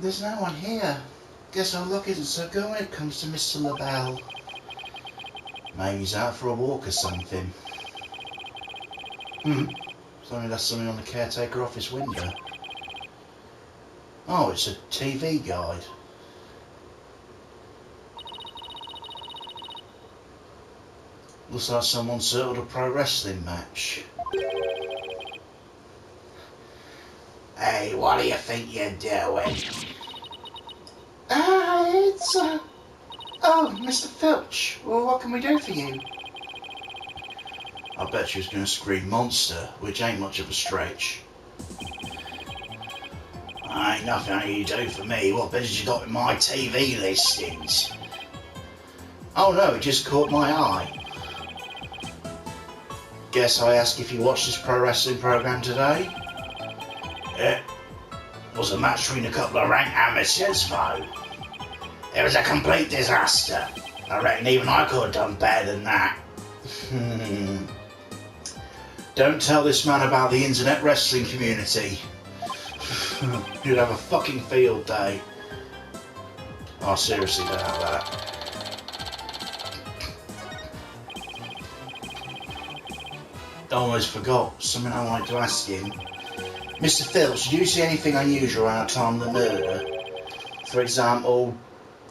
There's no one here. Guess our luck isn't so good when it comes to Mr. LaBelle. Maybe he's out for a walk or something. Somebody left something on the caretaker office window. Oh, it's a TV guide. Looks like someone settled a pro wrestling match. Hey, what do you think you're doing? It's oh, Mr. Filch. Well, what can we do for you? I bet she was going to scream monster, which ain't much of a stretch. Ain't nothing you do for me. What business you got with my TV listings? Oh no, it just caught my eye. Guess I ask if you watched this pro wrestling program today? It was a match between a couple of rank amateurs, though. It was a complete disaster. I reckon even I could have done better than that. Don't tell this man about the internet wrestling community. You'd have a fucking field day. I seriously don't have that. I almost forgot something I wanted to ask him. Mr. Filch, did you see anything unusual around the time of the murder? For example,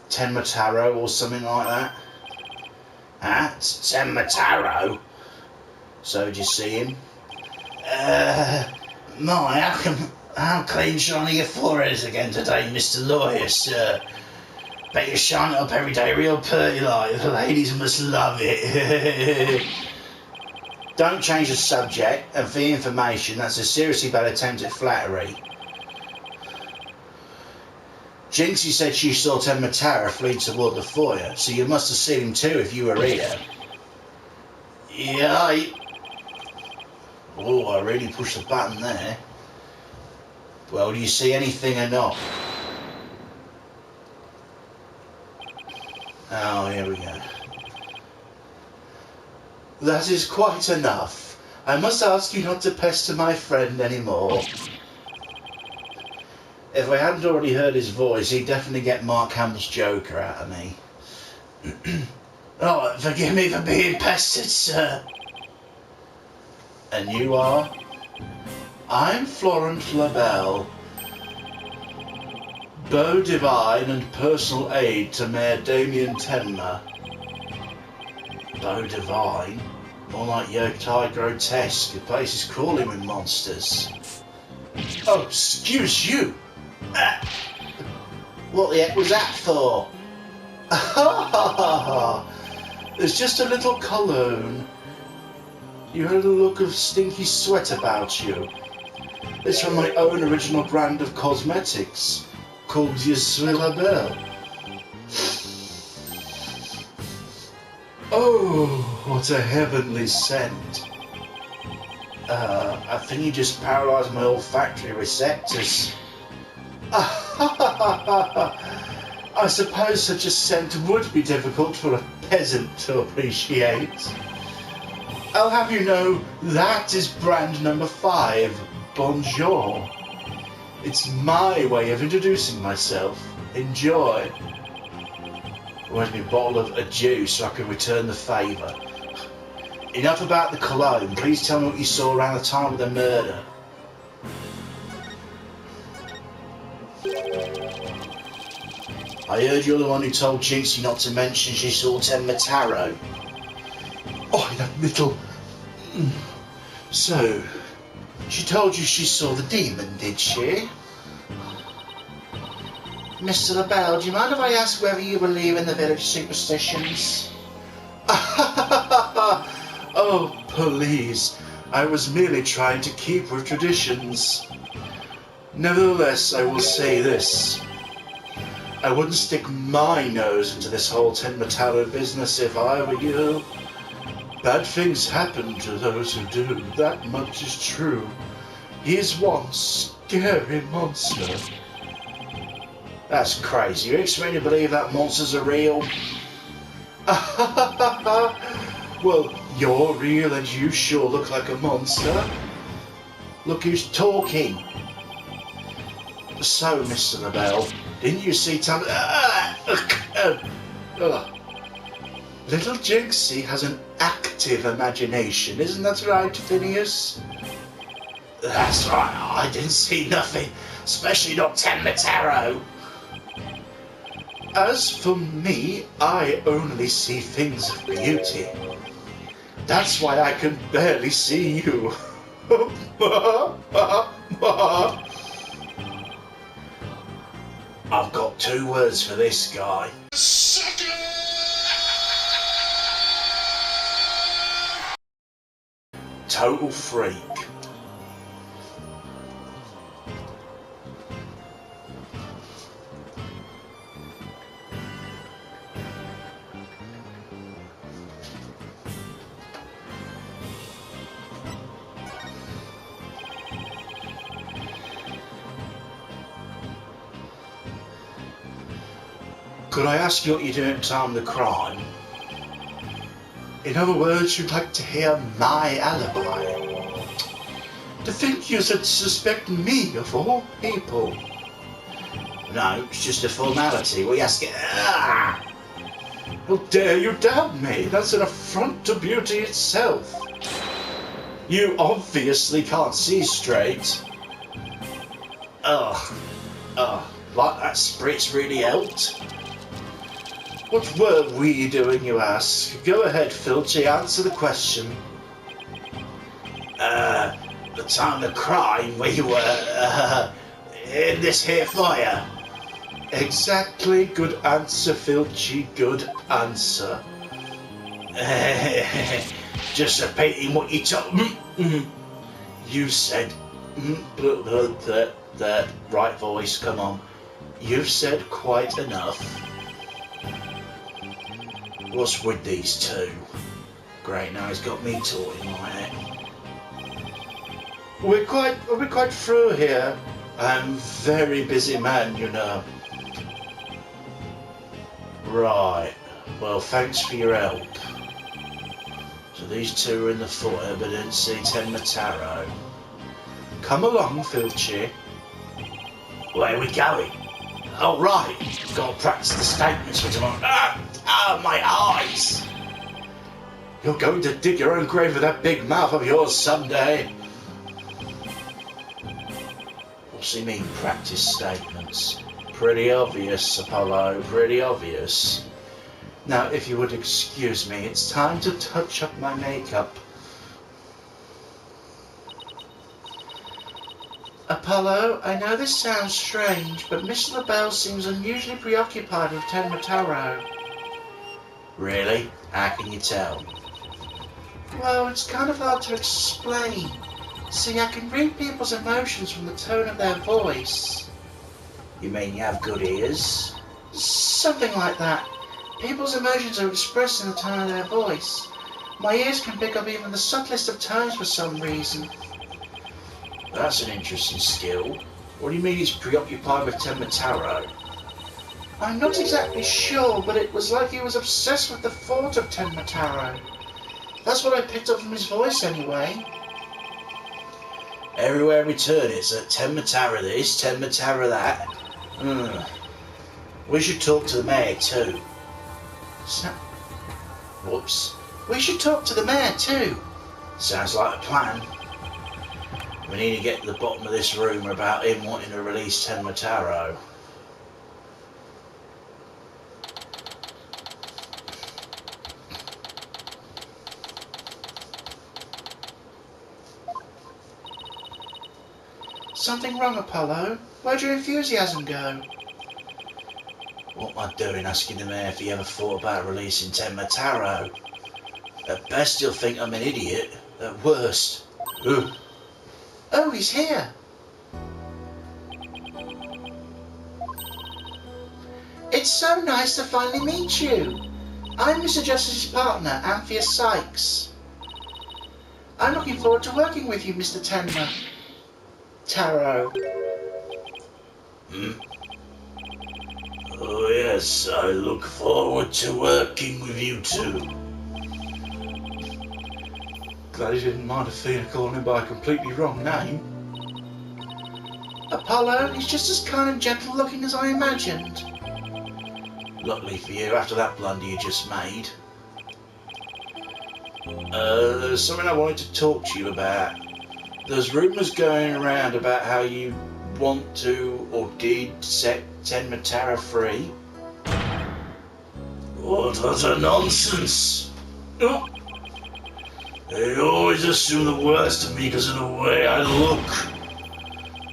Tenma Taro or something like that? Huh? Tenma Taro? So did you see him? How clean shiny your forehead is again today, Mr. Lawyer, sir. Bet you shine it up every day real pretty like. The ladies must love it. Don't change the subject, and for your information, that's a seriously bad attempt at flattery. Jinxie said she saw Tenma Taro flee toward the foyer, so you must have seen him too if you were here. Yeah, Oh, I really pushed the button there. Well, do you see anything or not? Oh, here we go. That is quite enough. I must ask you not to pester my friend anymore. If I hadn't already heard his voice, he'd definitely get Mark Hamill's Joker out of me. Oh, forgive me for being pestered, sir. And you are? I'm Florence LaBelle, Beau Divine and personal aide to Mayor Damien Tenma. Beau Divine? More like Yotai Grotesque. The place is crawling with monsters. Oh, excuse you! What the heck was that for? There's just a little cologne. You had a look of stinky sweat about you. It's from my own original brand of cosmetics, called Je suis la belle. Oh, what a heavenly scent. I think you just paralysed my olfactory receptors. I suppose such a scent would be difficult for a peasant to appreciate. I'll have you know, that is brand number 5, Bonjour. It's my way of introducing myself. Enjoy. Where's me a bottle of adieu so I can return the favour? Enough about the cologne. Please tell me what you saw around the time of the murder. I heard you're the one who told Jinxie not to mention she saw Tenma Taro. Oh, that little... So, she told you she saw the demon, did she? Mr. LaBelle, do you mind if I ask whether you believe in the village superstitions? Oh, please. I was merely trying to keep with traditions. Nevertheless, I will say this. I wouldn't stick my nose into this whole Tenma Taro business if I were you. Bad things happen to those who do, that much is true. He is one scary monster. That's crazy. You expect me to believe that monsters are real? Well, you're real and you sure look like a monster. Look who's talking. So, Mr. LaBelle, didn't you see Little Jinxie has an active imagination, isn't that right, Phineas? That's right, I didn't see nothing, especially not Tenmataro. As for me, I only see things of beauty. That's why I can barely see you. I've got 2 words for this guy. Total freak. Could I ask you what you're doing at the time of the crime? In other words, you'd like to hear my alibi. To think you should suspect me of all people. No, it's just a formality. What are you asking? How dare you doubt me? That's an affront to beauty itself. You obviously can't see straight. Like that spritz really helped. What were we doing, you ask? Go ahead, Filchy, answer the question. The time of the crime where you were, in this here fire. Exactly, good answer, Filchy, good answer. Just repeating what you told me. You said, the right voice, come on. You've said quite enough. What's with these 2? Great, now he's got me talking like it. We're quite through here. I'm a very busy man, you know. Right. Well, thanks for your help. So these 2 are in the footer, but didn't see Tenmataro. Come along, Filchy. Where are we going? Oh, right. Got to practice the statements for tomorrow. My eyes! You're going to dig your own grave with that big mouth of yours someday. What's he mean, practice statements? Pretty obvious, Apollo, pretty obvious. Now, if you would excuse me, it's time to touch up my makeup. Apollo, I know this sounds strange, but Miss LaBelle seems unusually preoccupied with Tenmataro. Really? How can you tell? Well, it's kind of hard to explain. See, I can read people's emotions from the tone of their voice. You mean you have good ears? Something like that. People's emotions are expressed in the tone of their voice. My ears can pick up even the subtlest of tones for some reason. That's an interesting skill. What do you mean he's preoccupied with Tenmataro? I'm not exactly sure, but it was like he was obsessed with the thought of Tenmataro. That's what I picked up from his voice, anyway. Everywhere we turn, it's a Tenmataro this, Tenmataro that. We should talk to the mayor, too. Whoops. We should talk to the mayor, too. Sounds like a plan. We need to get to the bottom of this rumour about him wanting to release Tenmataro. Something wrong, Apollo? Where'd your enthusiasm go? What am I doing asking the mayor if he ever thought about releasing Tenmataro? At best he'll think I'm an idiot. At worst. Ugh. Oh, he's here. It's so nice to finally meet you. I'm Mr. Justice's partner, Anthea Sykes. I'm looking forward to working with you, Mr. Taro. Oh yes, I look forward to working with you too. Glad you didn't mind Athena calling him by a completely wrong name. Apollo, he's just as kind and gentle looking as I imagined. Luckily for you, after that blunder you just made. There's something I wanted to talk to you about. There's rumours going around about how you want to, or did, set Tenmatara free. What utter nonsense! Oh. They always assume the worst of me because of the way I look.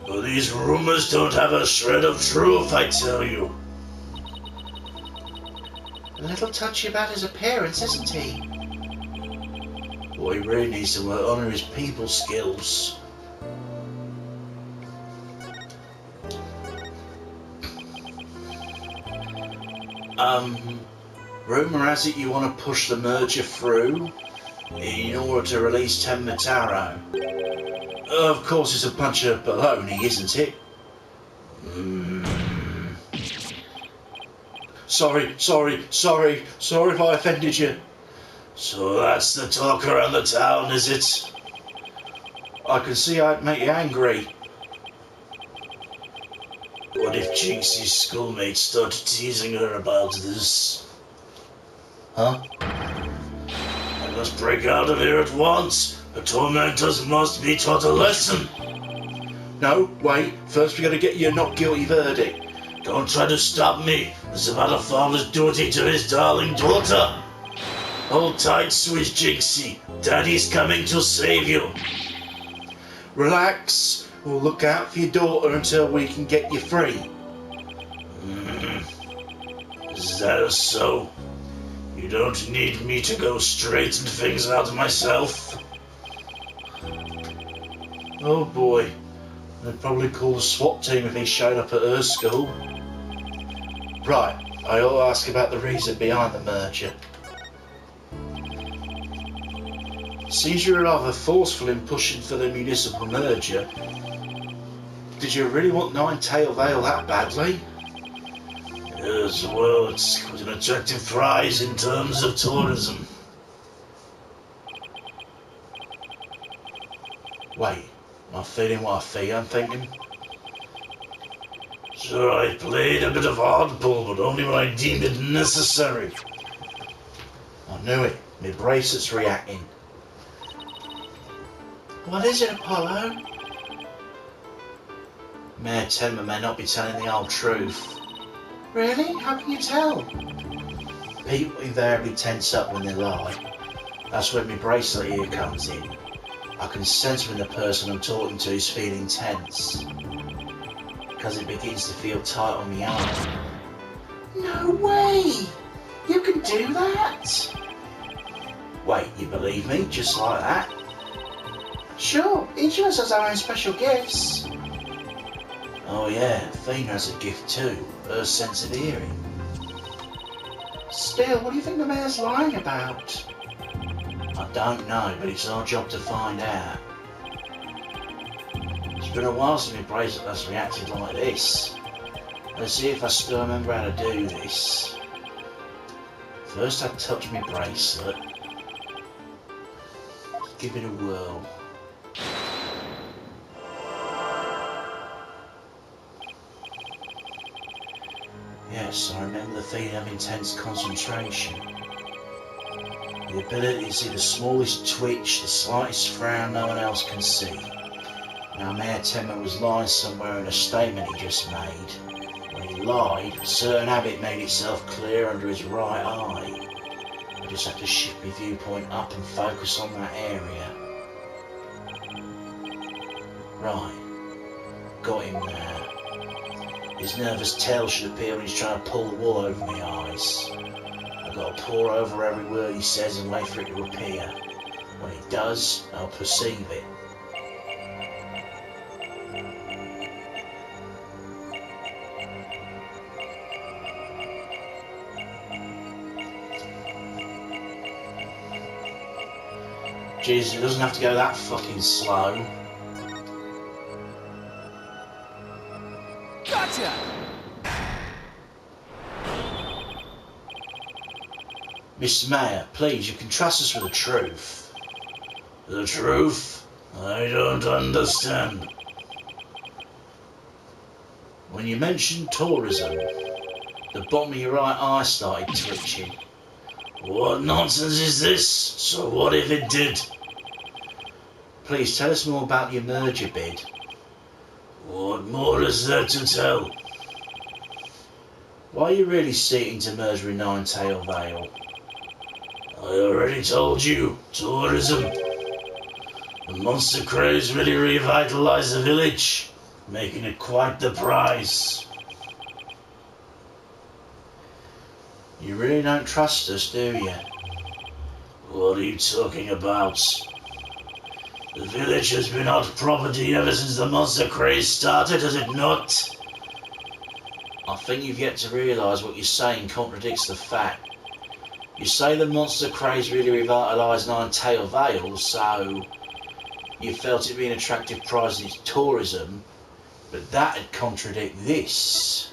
But these rumours don't have a shred of truth, I tell you. A little touchy about his appearance, isn't he? Boy, he really needs to work on his people skills. Rumour has it you want to push the merger through in order to release Tenmataro. Of course it's a bunch of baloney, isn't it? Sorry if I offended you. So that's the talk around the town, is it? I can see I'd make you angry. What if Jinxie's schoolmates started teasing her about this? Huh? I must break out of here at once. The tormentors must be taught a lesson. No, wait. First we gotta get your not guilty verdict. Don't try to stop me. It's about a father's duty to his darling daughter. Hold tight, sweet Jinxie. Daddy's coming to save you. Relax. We'll look out for your daughter until we can get you free. Is that so? You don't need me to go straighten things out myself? Oh boy. They'd probably call the SWAT team if he showed up at her school. Right, I'll ask about the reason behind the merger. Seems you're rather forceful in pushing for the municipal merger. Did you really want Nine-Tail Vale that badly? Yes, well, it's quite an attractive prize in terms of tourism. Wait, am I feeling what I feel I'm thinking? Sure, I played a bit of hardball, but only when I deemed it necessary. I knew it. My bracelet's reacting. What is it, Apollo? Mayor Tenma may not be telling the whole truth. Really? How can you tell? People invariably tense up when they lie. That's when my bracelet here comes in. I can sense when the person I'm talking to is feeling tense. Because it begins to feel tight on the arm. No way! You can do that? Wait, you believe me? Just like that? Sure, each of us has our own special gifts. Oh yeah, Athena has a gift too, her sense of hearing. Still, what do you think the mayor's lying about? I don't know, but it's our job to find out. It's been a while since my bracelet has reacted like this. Let's see if I still remember how to do this. First I touch my bracelet. Give it a whirl. Yes, I remember the feeling of intense concentration. The ability to see the smallest twitch, the slightest frown no one else can see. Now Mayor Tenma was lying somewhere in a statement he just made. When he lied, a certain habit made itself clear under his right eye. I just had to shift my viewpoint up and focus on that area. Right, got him now. His nervous tail should appear when he's trying to pull the wool over my eyes. I've got to pore over every word he says and wait for it to appear. When it does, I'll perceive it. Jesus, it doesn't have to go that fucking slow. Gotcha! Mr. Mayor, please, you can trust us with the truth. The truth? I don't understand. When you mentioned tourism, the bottom of your right eye started twitching. What nonsense is this? So what if it did? Please tell us more about your merger bid. What more is there to tell? Why are you really seeking to merge with Ninetail Vale? I already told you, tourism. The monster craze really revitalized the village, making it quite the prize. You really don't trust us, do you? What are you talking about? The village has been hot property ever since the monster craze started, has it not? I think you've yet to realise what you're saying contradicts the fact. You say the monster craze really revitalised Ninetail Vale, so you felt it being an attractive prize in its tourism, but that'd contradict this.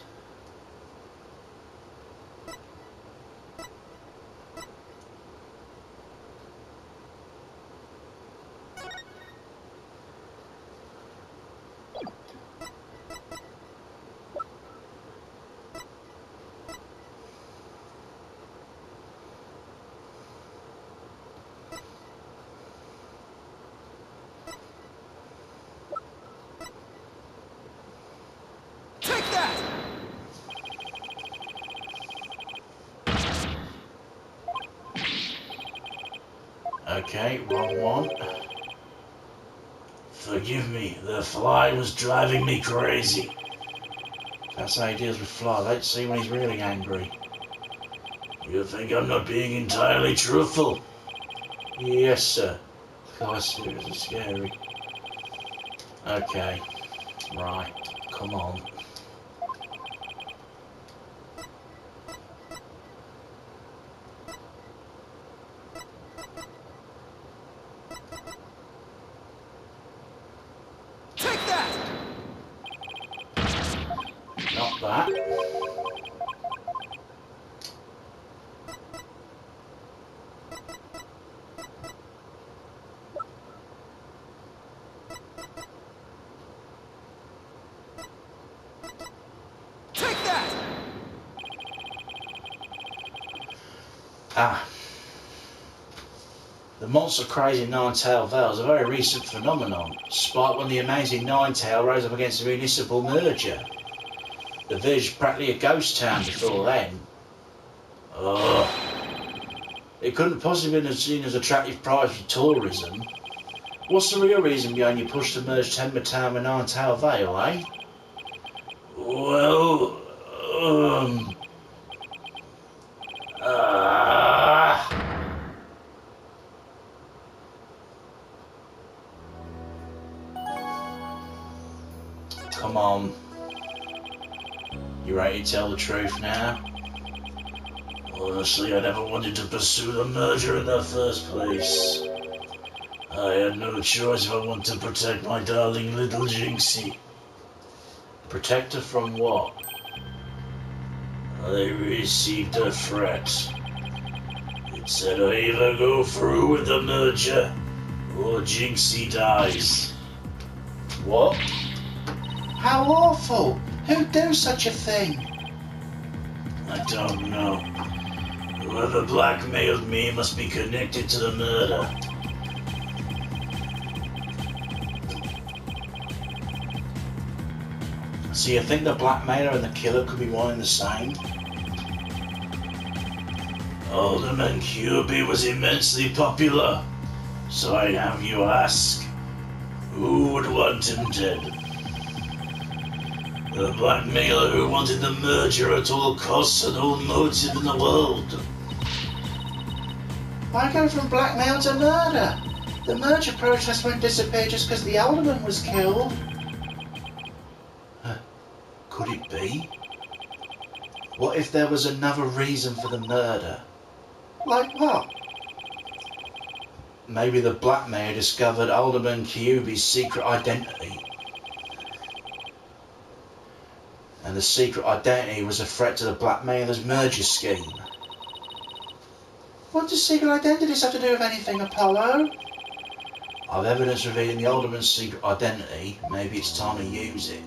Okay, wrong one. Forgive me, the fly was driving me crazy. That's how he deals with flies. I don't see when he's really angry. You think I'm not being entirely truthful? Yes, sir. Flies seriously scary. Okay, right, come on. Not that. Ah. The monster craze in Ninetail Vale is a very recent phenomenon, spiked when the amazing Ninetail rose up against a municipal merger. The village was practically a ghost town before then. Oh. It couldn't possibly have been seen as attractive prize for tourism. What's the real reason behind your push to merge Timber Town with Ninetail Vale, eh? Well, Come on. You ready to tell the truth now? Honestly, I never wanted to pursue the merger in the first place. I had no choice if I wanted to protect my darling little Jinxie. Protect her from what? I received a threat. It said I either go through with the merger or Jinxie dies. What? How awful! Who'd do such a thing? I don't know. Whoever blackmailed me must be connected to the murder. So you think the blackmailer and the killer could be one and the same? Alderman QB was immensely popular. So I have you ask, who would want him dead? The blackmailer who wanted the merger at all costs and all motive in the world. Why go from blackmail to murder? The merger protest won't disappear just because the alderman was killed. Could it be? What if there was another reason for the murder? Like what? Maybe the blackmailer discovered Alderman Kyubi's secret identity. And the secret identity was a threat to the blackmailer's merger scheme. What does secret identities have to do with anything, Apollo? I've evidence revealing the Alderman's secret identity. Maybe it's time to use it.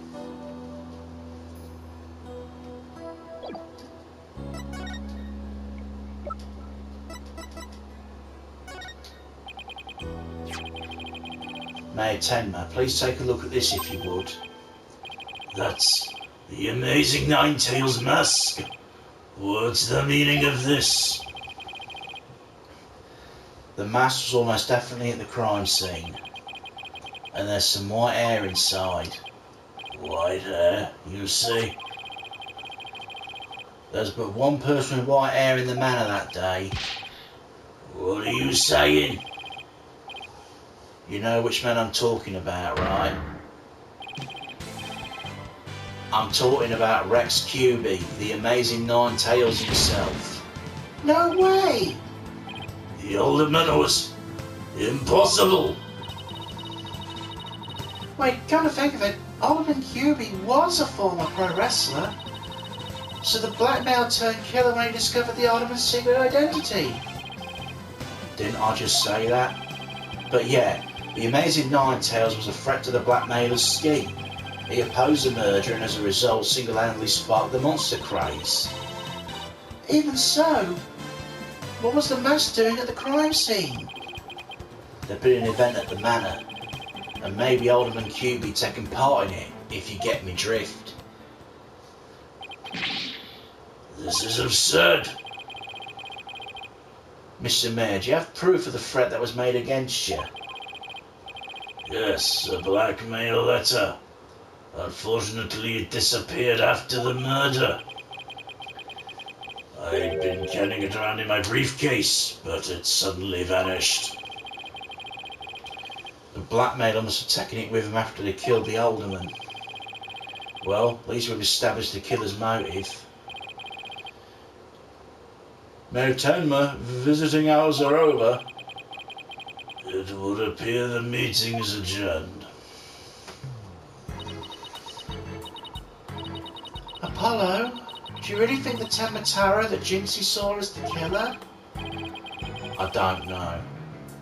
Mayor Tenma, please take a look at this if you would. That's the amazing Ninetales mask. What's the meaning of this? The mask was almost definitely at the crime scene. And there's some white hair inside. White hair, you see? There's but one person with white hair in the manor that day. What are you saying? You know which man I'm talking about, right? I'm talking about Rex Cuby, the amazing Ninetales himself. No way! The older man was impossible. Wait, come to think of it, Alderman Cuby was a former pro wrestler. So the blackmail turned killer when he discovered the Alderman's secret identity. Didn't I just say that? But yeah, the amazing Ninetales was a threat to the blackmailer's scheme. He opposed the murder and as a result single-handedly sparked the monster craze. Even so, what was the mask doing at the crime scene? There'd been an event at the manor, and maybe Alderman Cuby taking part in it, if you get me drift. This is absurd. Mr. Mayor, do you have proof of the threat that was made against you? Yes, a blackmail letter. Unfortunately, it disappeared after the murder. I'd been carrying it around in my briefcase, but it suddenly vanished. The blackmailer must have taken it with him after they killed the alderman. Well, at least we've established the killer's motive. Mayor Tenma, visiting hours are over. It would appear the meeting is adjourned. Apollo, do you really think the Tematara that Jinxie saw is the killer? I don't know.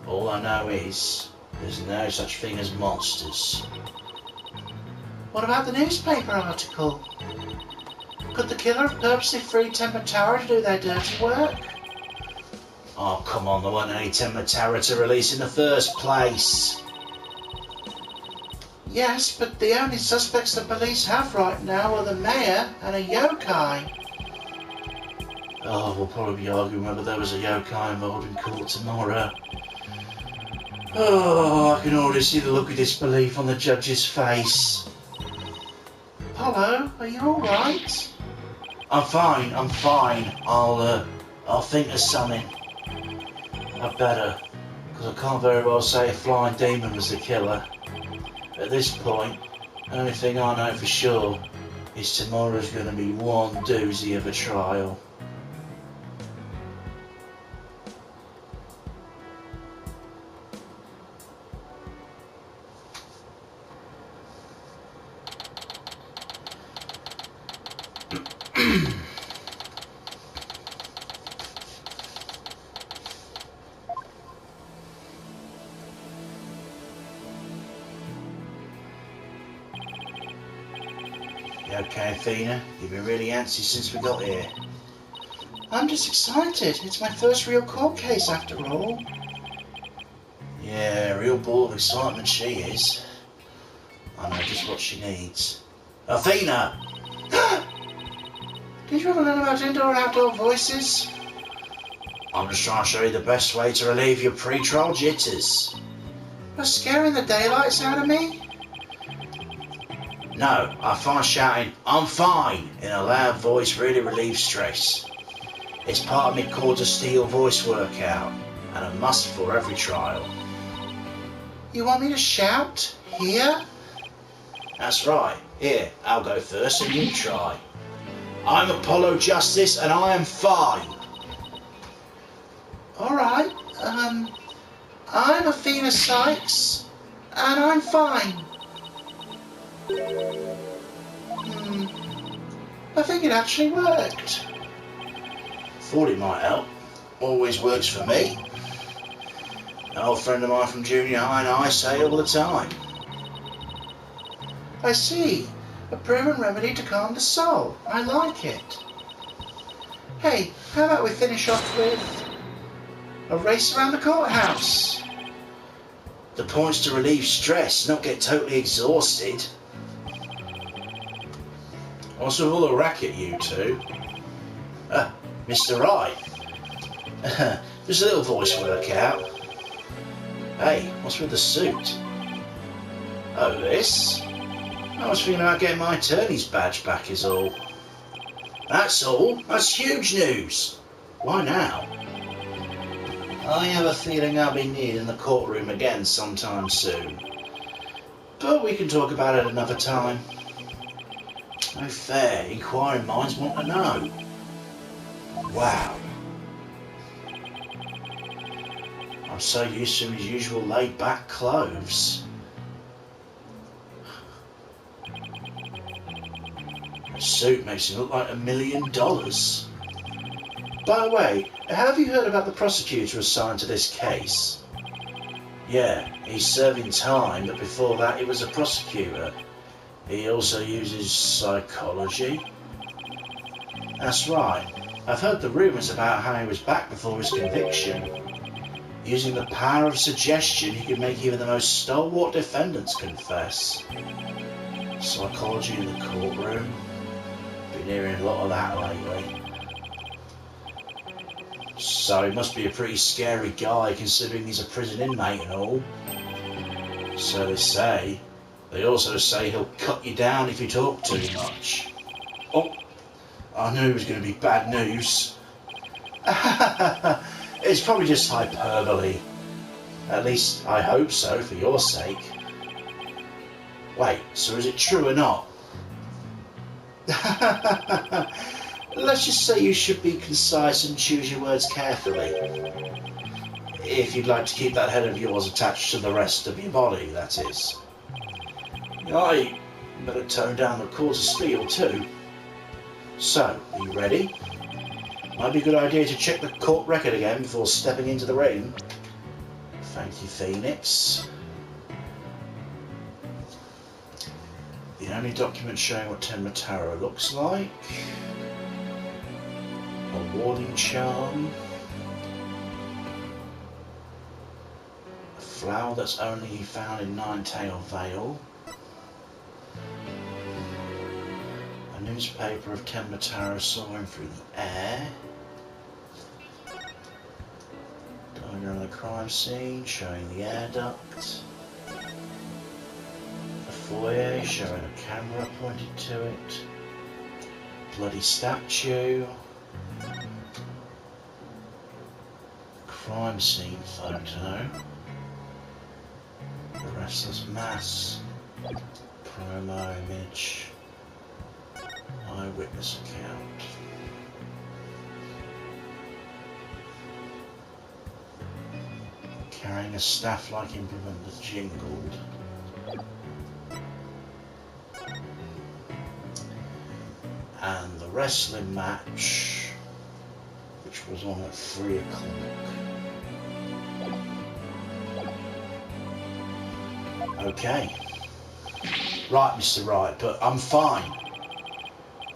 All I know is there's no such thing as monsters. What about the newspaper article? Could the killer have purposely freed Tematara to do their dirty work? Oh, come on, there weren't any Tematara to release in the first place. Yes, but the only suspects the police have right now are the mayor and a yokai. Oh, we'll probably be arguing whether there was a yokai involved in court tomorrow. Oh, I can already see the look of disbelief on the judge's face. Apollo, are you alright? I'm fine. I'll think of something. I better, because I can't very well say a flying demon was the killer. At this point, the only thing I know for sure is tomorrow's going to be one doozy of a trial. You okay, Athena? You've been really antsy since we got here. I'm just excited. It's my first real court case after all. Yeah, a real ball of excitement she is. I know just what she needs. Athena! Did you ever learn about indoor and outdoor voices? I'm just trying to show you the best way to relieve your pre-trial jitters. You're scaring the daylights out of me? No, I find shouting, "I'm fine," in a loud voice really relieves stress. It's part of my core to steel voice workout, and a must for every trial. You want me to shout? Here? That's right. Here, I'll go first and you try. I'm Apollo Justice and I am fine. Alright, I'm Athena Sykes, and I'm fine. I think it actually worked. Thought it might help. Always works for me. An old friend of mine from junior high and I say all the time. I see. A proven remedy to calm the soul. I like it. Hey, how about we finish off with a race around the courthouse? The point's to relieve stress, not get totally exhausted. What's with all the racket, you two? Mr. Wright. Just a little voice workout. Hey, what's with the suit? Oh, this? I was thinking about getting my attorney's badge back is all. That's all? That's huge news. Why now? I have a feeling I'll be needed in the courtroom again sometime soon. But we can talk about it another time. No fair, inquiring minds want to know. Wow. I'm so used to his usual laid-back clothes. The suit makes him look like $1 million. By the way, have you heard about the prosecutor assigned to this case? Yeah, he's serving time, but before that he was a prosecutor. He also uses psychology. That's right. I've heard the rumours about how he was back before his conviction. Using the power of suggestion, he could make even the most stalwart defendants confess. Psychology in the courtroom. Been hearing a lot of that lately. So he must be a pretty scary guy considering he's a prison inmate and all. So they say. They also say he'll cut you down if you talk too much. Oh, I knew it was going to be bad news. It's probably just hyperbole. At least I hope so, for your sake. Wait, so is it true or not? Let's just say you should be concise and choose your words carefully. If you'd like to keep that head of yours attached to the rest of your body, that is. Aye, better tone down the cords of steel too. So, are you ready? Might be a good idea to check the court record again before stepping into the ring. Thank you, Phoenix. The only document showing what Tenma Taro looks like. A warding charm. A flower that's only found in Ninetail Vale. A newspaper of Tenma Taro soaring through the air. Diagram of the crime scene showing the air duct. A foyer showing a camera pointed to it. Bloody statue. Crime scene photo. The restless mass. Promo image. Eyewitness account. Carrying a staff-like implement that jingled. And the wrestling match, which was on at 3 o'clock. Okay. Right, Mr. Wright, but I'm fine.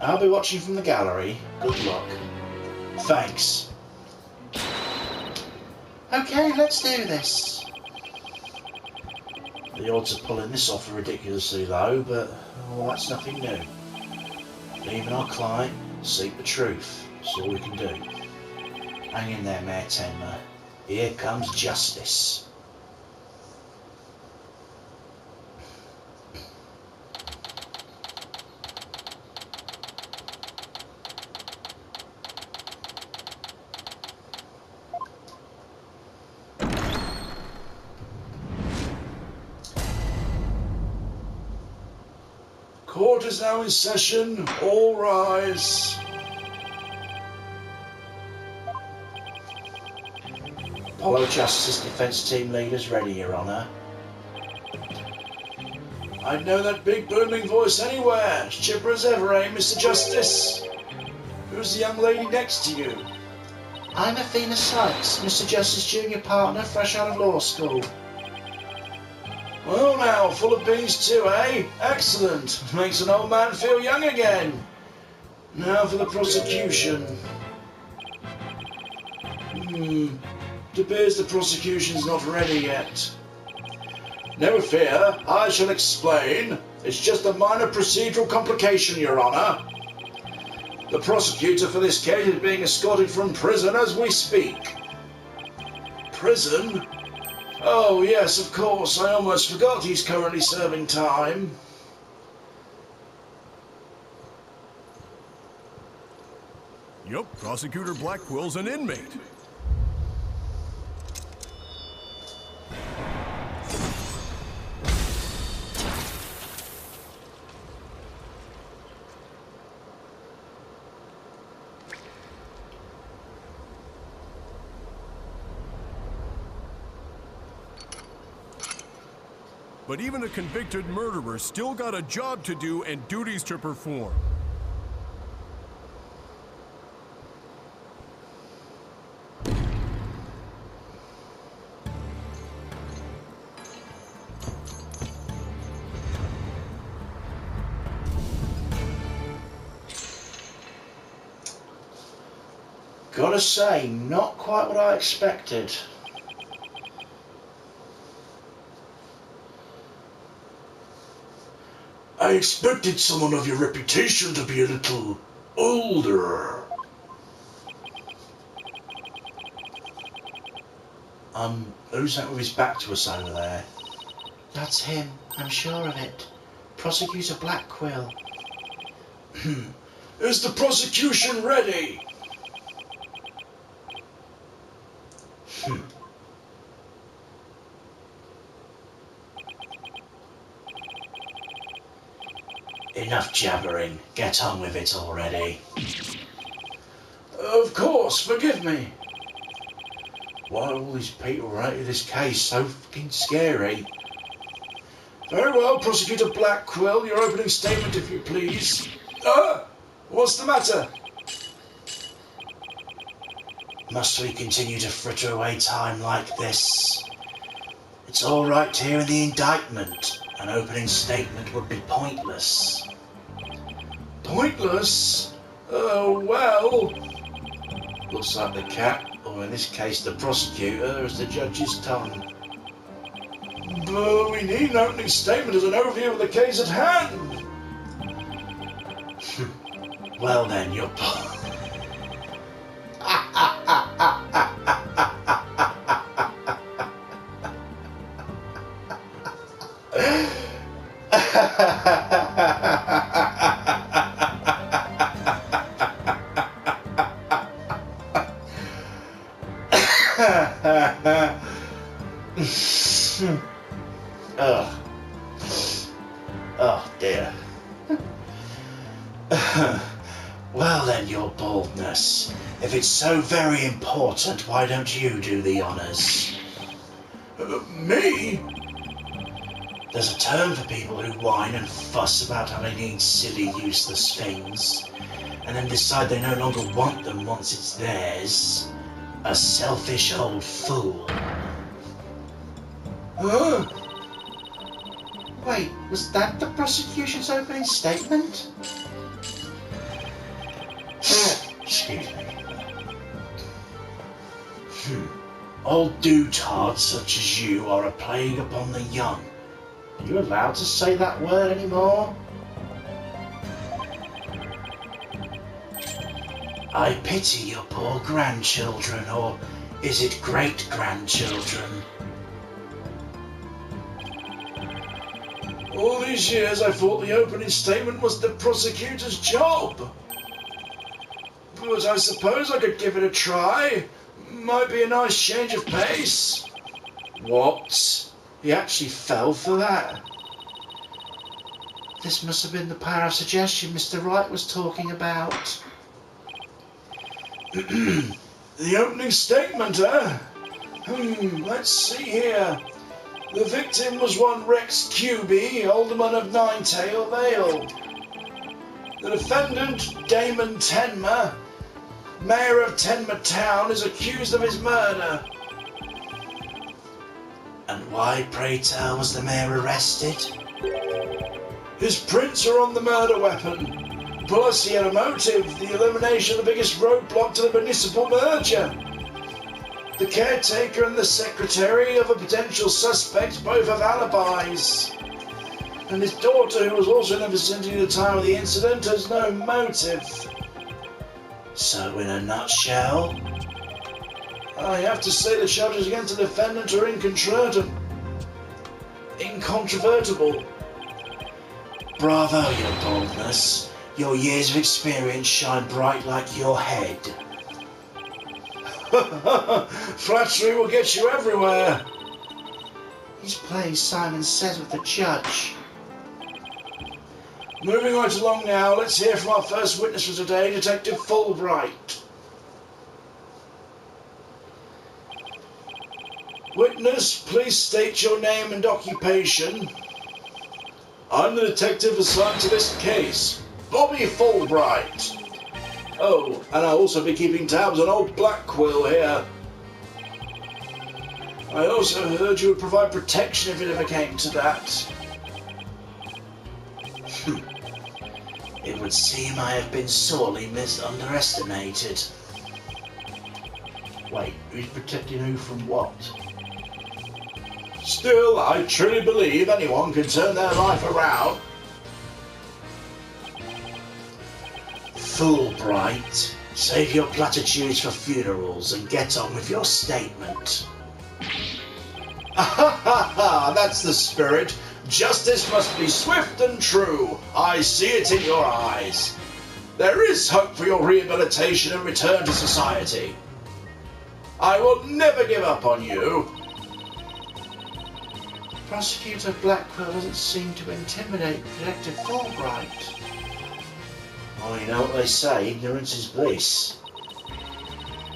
I'll be watching from the gallery. Good luck. Thanks. Okay, let's do this. The odds of pulling this off are ridiculously low, but well, that's nothing new. Leaving our client, seek the truth. That's all we can do. Hang in there, Mayor Tenma. Here comes justice. Court is now in session. All rise. Apollo Justice Defence Team leaders ready, Your Honour. I'd know that big booming voice anywhere. As chipper as ever, eh, Mr. Justice? Who's the young lady next to you? I'm Athena Sykes, Mr. Justice Junior partner, fresh out of law school. Well now, full of beans too, eh? Excellent. Makes an old man feel young again. Now for the prosecution. It appears the prosecution's not ready yet. No fear, I shall explain. It's just a minor procedural complication, Your Honour. The prosecutor for this case is being escorted from prison as we speak. Prison? Oh, yes, of course. I almost forgot he's currently serving time. Yup, Prosecutor Blackquill's an inmate. But even a convicted murderer still got a job to do and duties to perform. Gotta say, not quite what I expected. I expected someone of your reputation to be a little older. Who's that with his back to us over there? That's him, I'm sure of it. Prosecutor Blackquill. Is the prosecution ready? Enough jabbering. Get on with it already. Of course, forgive me. Why are all these people related to this case so fucking scary? Very well, Prosecutor Blackquill, your opening statement, if you please. What's the matter? Must we continue to fritter away time like this? It's all right to hear in the indictment. An opening statement would be pointless. Pointless? Well... Looks like the cat, or in this case the prosecutor, is the judge's tongue. But we need an opening statement as an overview of the case at hand. Well then, you're... Oh dear. Well then, your baldness. If it's so very important, why don't you do the honours? Me? There's a term for people who whine and fuss about how they need silly, useless things, and then decide they no longer want them once it's theirs. A selfish old fool. Huh? Wait, was that the prosecution's opening statement? Excuse me. Old doutards such as you are a plague upon the young. Are you allowed to say that word anymore? I pity your poor grandchildren, or is it great-grandchildren? All these years I thought the opening statement was the prosecutor's job. But I suppose I could give it a try. Might be a nice change of pace. What? He actually fell for that? This must have been the power of suggestion Mr. Wright was talking about. The opening statement, eh? Let's see here. The victim was one Rex Cuby, alderman of Ninetail Vale. The defendant, Damon Tenmer, mayor of Tenmer Town, is accused of his murder. And why, pray tell, was the mayor arrested? His prints are on the murder weapon. Plus, he had a motive, the elimination of the biggest roadblock to the municipal merger. The caretaker and the secretary of a potential suspect both have alibis. And his daughter, who was also in the vicinity at the time of the incident, has no motive. So, in a nutshell, I have to say the charges against the defendant are incontrovertible. bravo, your boldness. Your years of experience shine bright like your head. Flattery will get you everywhere. He's playing Simon Says with the judge. Moving right along now, let's hear from our first witness for today, Detective Fulbright. Witness, please state your name and occupation. I'm the detective assigned to this case, Bobby Fulbright. Oh, and I'll also be keeping tabs on old Blackquill here. I also heard you would provide protection if it ever came to that. It would seem I have been sorely underestimated. Wait, who's protecting who from what? Still, I truly believe anyone can turn their life around. Fulbright, save your platitudes for funerals and get on with your statement. That's the spirit. Justice must be swift and true. I see it in your eyes. There is hope for your rehabilitation and return to society. I will never give up on you. Prosecutor Blackquill doesn't seem to intimidate Detective Fulbright. Oh, you know what they say, ignorance is bliss.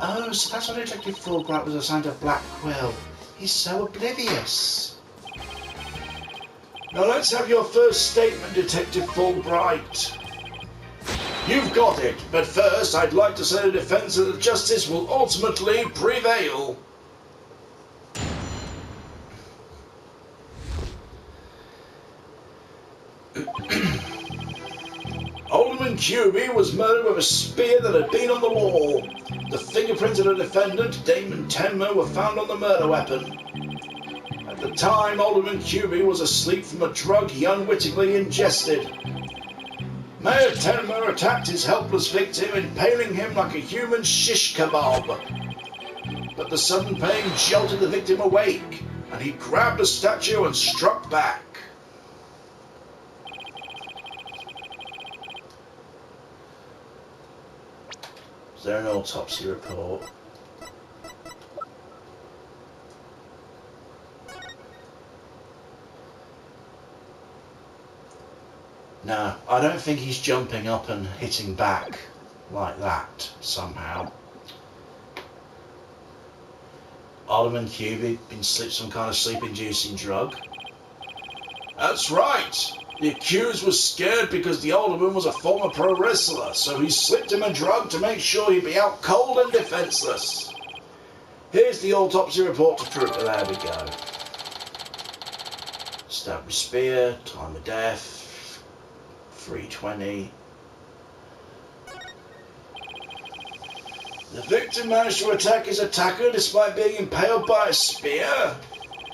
Oh, so that's why Detective Fulbright was assigned to Blackquill. He's so oblivious. Now let's have your first statement, Detective Fulbright. You've got it, but first I'd like to say the defense that justice will ultimately prevail. Alderman Cuby was murdered with a spear that had been on the wall. The fingerprints of the defendant, Damon Tenmer, were found on the murder weapon. At the time, Alderman Cuby was asleep from a drug he unwittingly ingested. Mayor Tenmer attacked his helpless victim, impaling him like a human shish kebab. But the sudden pain jolted the victim awake, and he grabbed a statue and struck back. Is there an autopsy report? No, I don't think he's jumping up and hitting back like that somehow. Alderman Cuby been slipped some kind of sleep-inducing drug. That's right. The accused was scared because the alderman was a former pro wrestler, so he slipped him a drug to make sure he'd be out cold and defenseless. Here's the autopsy report to prove it. There we go. Stabbed with spear, time of death, 3:20. The victim managed to attack his attacker despite being impaled by a spear?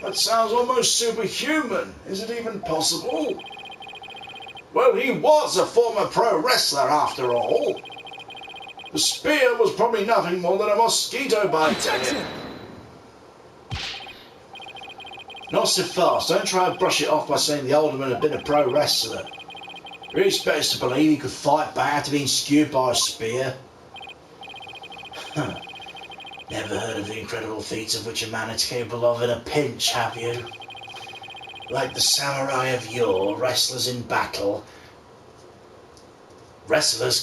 That sounds almost superhuman. Is it even possible? Well, he was a former pro wrestler after all. The spear was probably nothing more than a mosquito bite to him. Not so fast. Don't try and brush it off by saying the alderman had been a pro wrestler. Really expect us to believe he could fight back after being skewed by a spear. Never heard of the incredible feats of which a man is capable of in a pinch, have you? Like the samurai of yore, wrestlers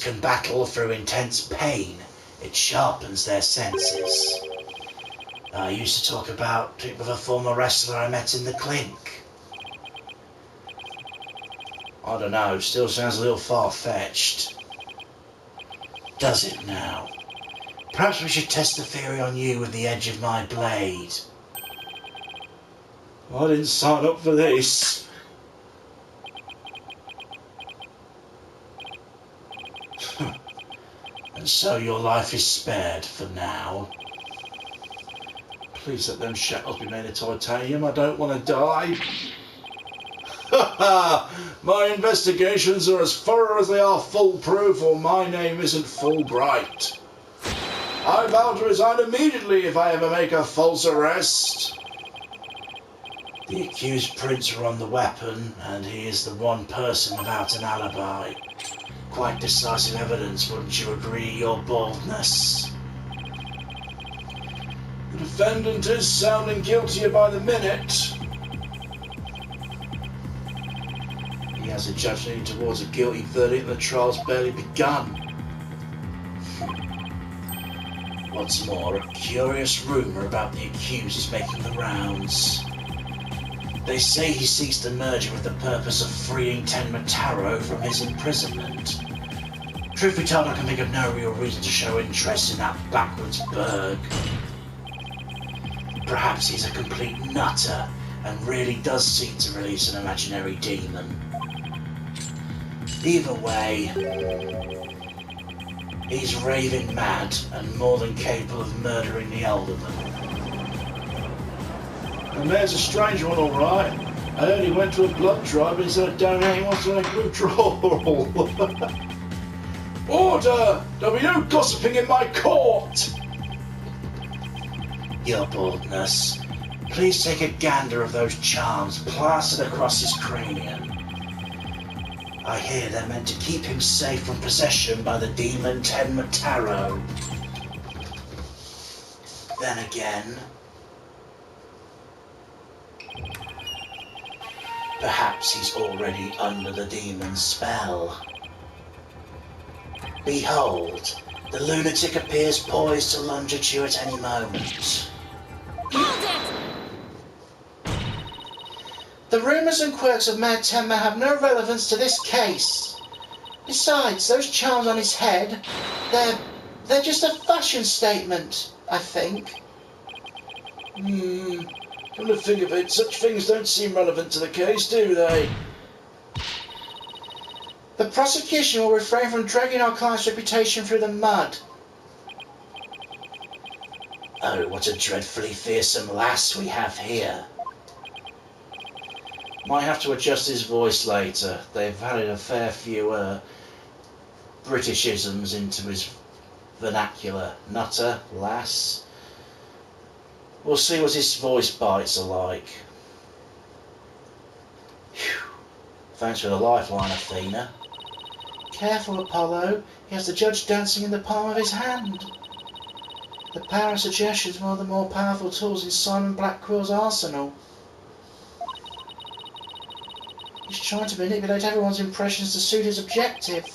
can battle through intense pain. It sharpens their senses. I used to talk about it with a former wrestler I met in the clink. I don't know, still sounds a little far-fetched. Does it now? Perhaps we should test the theory on you with the edge of my blade. I didn't sign up for this. And so your life is spared for now. Please let them shackles be made of titanium. I don't want to die. Ha ha! My investigations are as thorough as they are foolproof, or my name isn't Fulbright. I vow to resign immediately if I ever make a false arrest. The accused prints are on the weapon, and he is the one person without an alibi. Quite decisive evidence, wouldn't you agree, your baldness? The defendant is sounding guiltier by the minute. He has a judge leaning towards a guilty verdict and the trial's barely begun. What's more, a curious rumour about the accused is making the rounds. They say he seeks the merger with the purpose of freeing Tenma Taro from his imprisonment. Truth be told, I can think of no real reason to show interest in that backwards burg. Perhaps he's a complete nutter and really does seek to release an imaginary demon. Either way, he's raving mad and more than capable of murdering the alderman. The mayor's a strange one, all right. I heard he went to a blood drive instead of donating one to a withdrawal. Order! There'll be no gossiping in my court! Your baldness, please take a gander of those charms plastered across his cranium. I hear they're meant to keep him safe from possession by the demon Tenma Taro. Then again, perhaps he's already under the demon's spell. Behold, the lunatic appears poised to lunge at you at any moment. Hold it! The rumours and quirks of Mayor Tenma have no relevance to this case. Besides, those charms on his head, they're just a fashion statement, I think. Come to think of it, such things don't seem relevant to the case, do they? The prosecution will refrain from dragging our client's reputation through the mud. Oh, what a dreadfully fearsome lass we have here. Might have to adjust his voice later. They've added a fair few Britishisms into his vernacular. Nutter, lass. We'll see what his voice bites are like. Whew. Thanks for the lifeline, Athena. Careful, Apollo. He has the judge dancing in the palm of his hand. The power of suggestion is one of the more powerful tools in Simon Blackquill's arsenal. He's trying to manipulate everyone's impressions to suit his objective.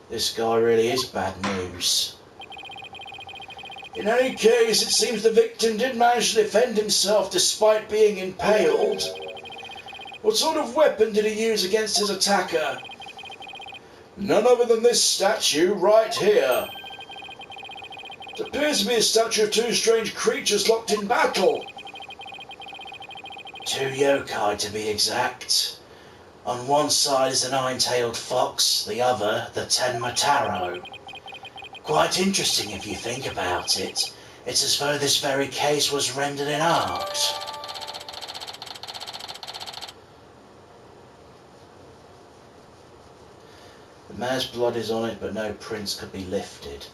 This guy really is bad news. In any case, it seems the victim did manage to defend himself despite being impaled. What sort of weapon did he use against his attacker? None other than this statue right here. It appears to be a statue of two strange creatures locked in battle. Two yokai, to be exact. On one side is the nine-tailed fox, the other the Tenma Taro. Quite interesting if you think about it. It's as though this very case was rendered in art. The mare's blood is on it, but no prints could be lifted.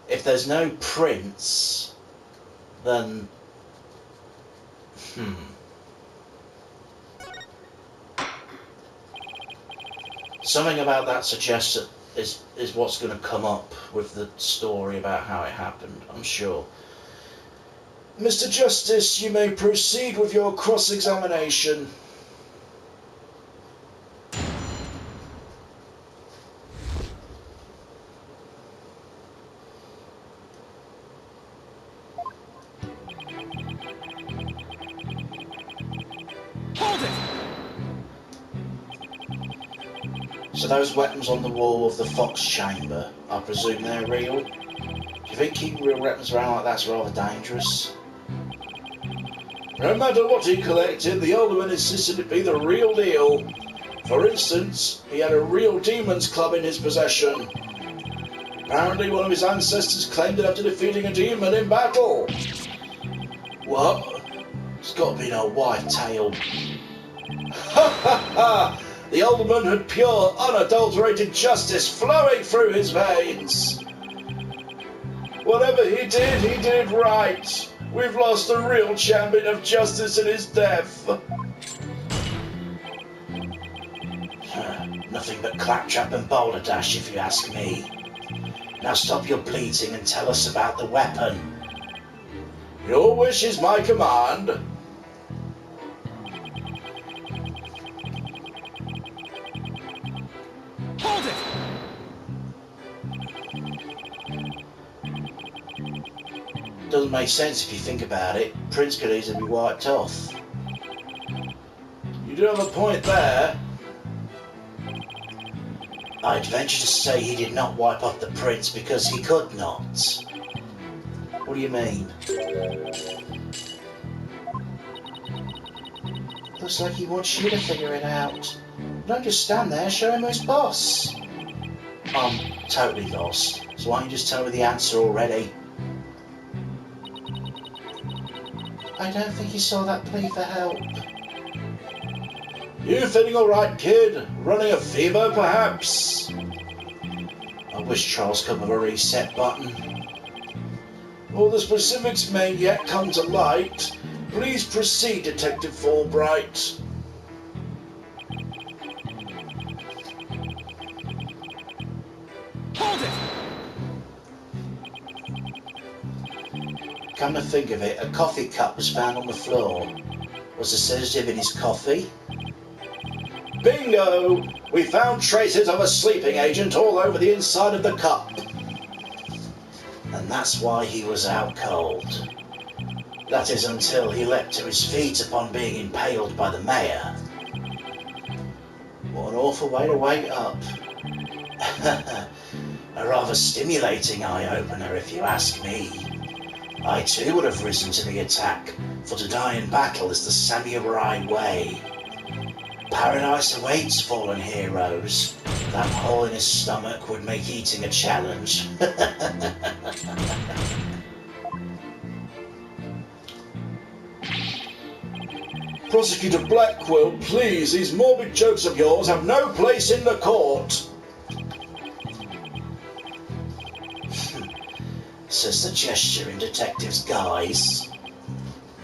If there's no prints, then... Something about that suggests that is what's going to come up with the story about how it happened, I'm sure. Mr. Justice, you may proceed with your cross-examination. Hold it! So those weapons on the wall of the Fox chamber, I presume they're real? Do you think keeping real weapons around like that's rather dangerous? No matter what he collected, the alderman insisted it be the real deal. For instance, he had a real demon's club in his possession. Apparently one of his ancestors claimed it after defeating a demon in battle. What? It's got to be no white tail. Ha ha ha! The alderman had pure, unadulterated justice flowing through his veins. Whatever he did right. We've lost a real champion of justice in his death. Nothing but claptrap and boulder dash, if you ask me. Now stop your bleating and tell us about the weapon. Your wish is my command. Hold it! Doesn't make sense if you think about it. Prince could easily be wiped off. You do have a point there. I'd venture to say he did not wipe off the prince because he could not. What do you mean? Looks like he wants you to figure it out. Don't just stand there, show him who's boss. I'm totally lost. So why don't you just tell me the answer already? I don't think he saw that plea for help. You feeling alright, kid? Running a fever, perhaps? I wish Charles could have a reset button. All the specifics may yet come to light. Please proceed, Detective Fulbright. Hold it! Come to think of it, a coffee cup was found on the floor. Was the sedative in his coffee? Bingo! We found traces of a sleeping agent all over the inside of the cup. And that's why he was out cold. That is until he leapt to his feet upon being impaled by the mayor. What an awful way to wake up. A rather stimulating eye-opener, if you ask me. I too would have risen to the attack, for to die in battle is the samurai way. Paradise awaits fallen heroes. That hole in his stomach would make eating a challenge. Prosecutor Blackquill, please, these morbid jokes of yours have no place in the court. Says the gesture in detective's guise.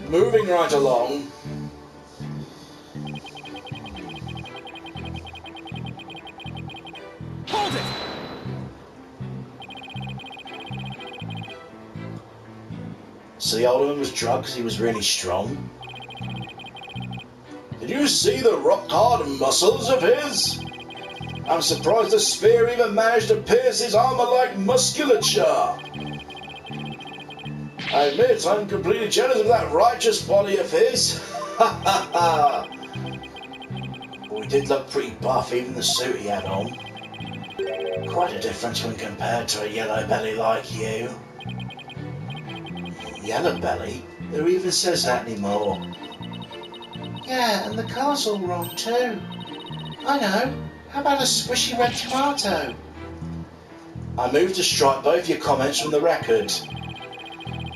Moving right along. Hold it! So the alderman was drugged because he was really strong. Did you see the rock-hard muscles of his? I'm surprised the spear even managed to pierce his armor-like musculature. I admit I'm completely jealous of that righteous body of his. Ha ha ha! But he did look pretty buff, even the suit he had on. Quite a difference when compared to a yellow belly like you. Yellow belly? Who even says that anymore? Yeah, and the colour's all wrong too. I know. How about a squishy red tomato? I move to strike both your comments from the record.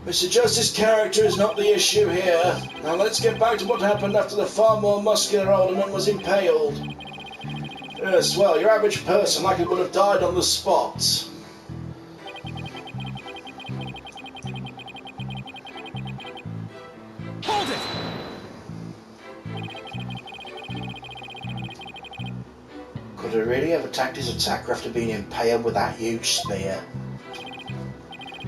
Mr. Justice's character is not the issue here. Now let's get back to what happened after the far more muscular alderman was impaled. Yes, well, your average person likely would have died on the spot. Hold it! Could he really have attacked his attacker after being impaled with that huge spear?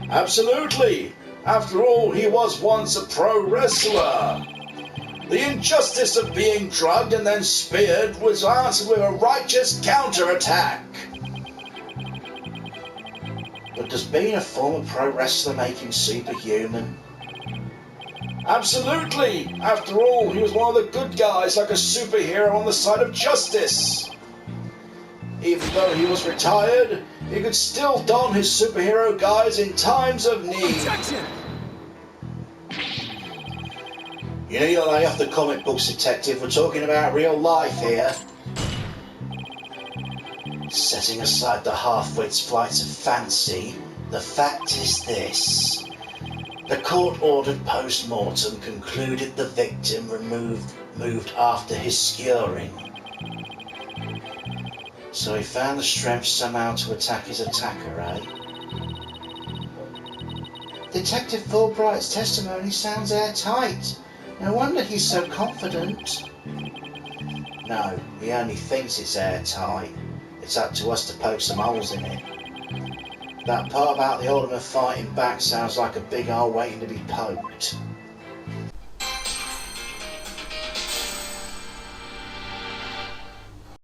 Absolutely! After all, he was once a pro wrestler. The injustice of being drugged and then speared was answered with a righteous counterattack. But does being a former pro wrestler make him superhuman? Absolutely! After all, he was one of the good guys, like a superhero on the side of justice. Even though he was retired, he could still don his superhero guise in times of need. Protection! You need to lay off the comic books, detective. We're talking about real life here. Setting aside the half-wit's flights of fancy, the fact is this. The court-ordered post-mortem concluded the victim moved after his skewering. So he found the strength somehow to attack his attacker, eh? Detective Fulbright's testimony sounds airtight. No wonder he's so confident. No, he only thinks it's airtight. It's up to us to poke some holes in it. That part about the alderman fighting back sounds like a big hole waiting to be poked.